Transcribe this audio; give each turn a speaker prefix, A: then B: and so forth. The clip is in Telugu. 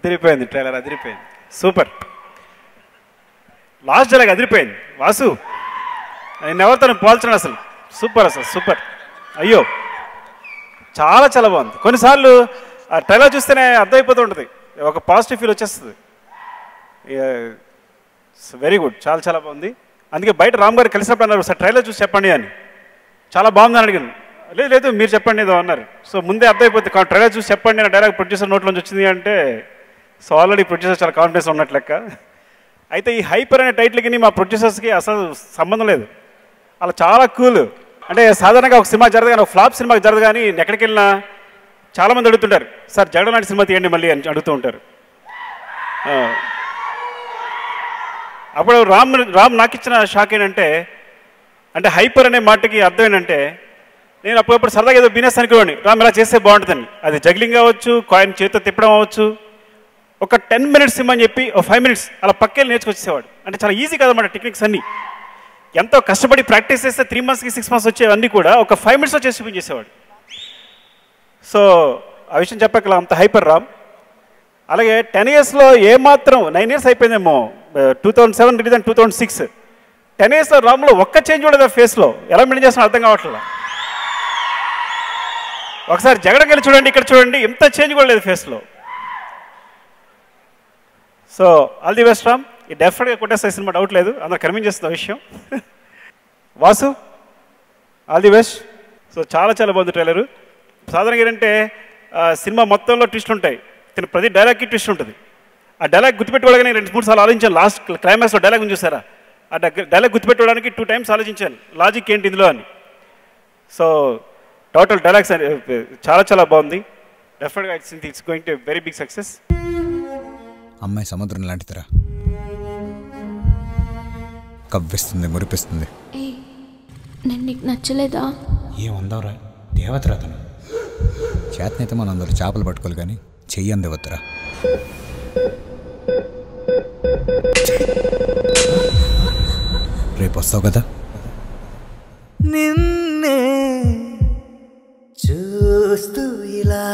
A: అదిరిపోయింది ట్రైలర్, అదిరిపోయింది, సూపర్. లాస్ట్ డైలాగ్ అదిరిపోయింది. వాసు నేను ఎవరితో పోల్చను అసలు, సూపర్ అసలు సూపర్. అయ్యో చాలా చాలా బాగుంది. కొన్నిసార్లు ఆ ట్రైలర్ చూస్తేనే అర్థమైపోతూ ఉంటుంది, ఒక పాజిటివ్ ఫీల్ వచ్చేస్తుంది. వెరీ గుడ్, చాలా చాలా బాగుంది. అందుకే బయట రామ్ గారు కలిసినప్పుడు అన్నారు, సార్ ట్రైలర్ చూసి చెప్పండి అని. చాలా బాగుందని అడిగాను. లేదు లేదు మీరు చెప్పండి ఏదో అన్నారు. సో ముందే అర్థమైపోతుంది, ట్రైలర్ చూసి చెప్పండి అని డైరెక్ట్ ప్రొడ్యూసర్ నోట్లోంచి వచ్చింది అంటే, సో ఆల్రెడీ ప్రొడ్యూసర్ చాలా కాన్ఫిడెన్స్ ఉన్నట్లు లెక్క. అయితే ఈ హైపర్ అనే టైటిల్కి మా ప్రొడ్యూసర్స్కి అసలు సంబంధం లేదు. అలా చాలా కూల్. అంటే సాధారణంగా ఒక సినిమా జరగదు కానీ, ఒక ఫ్లాప్ సినిమాకి జరగదు కానీ, ఎక్కడికి వెళ్ళినా చాలామంది అడుగుతుంటారు, సార్ జగడం లాంటి సినిమా తీయండి మళ్ళీ అని అడుగుతూ ఉంటారు. అప్పుడు రామ్ నాకు ఇచ్చిన షాక్ ఏంటంటే, అంటే హైపర్ అనే మాటకి అర్థం ఏంటంటే, నేను అప్పుడప్పుడు సరదాగా ఏదో బిజినెస్ అనుకోండి, రామ్ ఇలా చేస్తే బాగుంటుందని. అది జగ్లింగ్ అవ్వచ్చు, కాయిన్ చేతితో తిప్పడం అవ్వచ్చు. ఒక 10 minutes సినిమా అని చెప్పి ఒక 5 minutes అలా పక్కేళ్ళు నేర్చుకొచ్చేవాడు. అంటే చాలా ఈజీ కదన్నమాట టెక్నిక్స్ అన్నీ. ఎంతో కష్టపడి ప్రాక్టీస్ చేస్తే 3 monthsకి 6 months వచ్చేవన్నీ కూడా ఒక 5 minutesలో చేసి చూపించేసేవాడు. సో ఆ విషయం చెప్పక అంత హైపర్ రామ్. అలాగే 10 yearsలో ఏమాత్రం 9 years అయిపోయిందేమో, 2007 రిలీజ్ 2006. 10 yearsలో రామ్లో ఒక్క చేంజ్ కూడా లేదు ఫేస్లో. ఎలా మెయింటైన్ చేస్తున్నా అర్థం కావట్లేదు. ఒకసారి జగడకి వెళ్ళి చూడండి, ఇక్కడ చూడండి, ఎంత చేంజ్ కూడా లేదు ఫేస్లో. So all the best Ram. ఈ డెఫినెట్గా కొట్టేస్తే సినిమా డౌట్ లేదు, అందరూ కన్విన్స్ విషయం. Vasu all the best. So చాలా చాలా బాగుంది ట్రైలరు. సాధారణంగా ఏంటంటే సినిమా మొత్తంలో ట్విస్ట్ ఉంటాయి, ప్రతి డైలాగ్కి ట్విస్ట్ ఉంటుంది. ఆ డైలాగ్ గుర్తుపెట్టుకోవడానికి 2-3 సార్లు ఆలోచించాను. లాస్ట్ క్లైమాక్స్లో డైలాగ్ చూసారా, ఆ డైలాగ్ గుర్తుపెట్టుకోవడానికి 2 times ఆలోచించాను, లాజిక్ ఏంటి ఇందులో అని. సో టోటల్ డైలాగ్స్ చాలా చాలా బాగుంది. డెఫినెట్గా it's going to very big success.
B: అమ్మాయి సముద్రం లాంటిదిరా, కవ్విస్తుంది, మురిపిస్తుంది.
C: నేను నీకు నచ్చలేదా?
D: ఏముందవరా, దేవతరా తను.
B: చేతనైతే మనం అందరూ చేపలు పట్టుకోవాలి కానీ చెయ్యి అందేవద్దురా. రేపు వస్తావు కదా.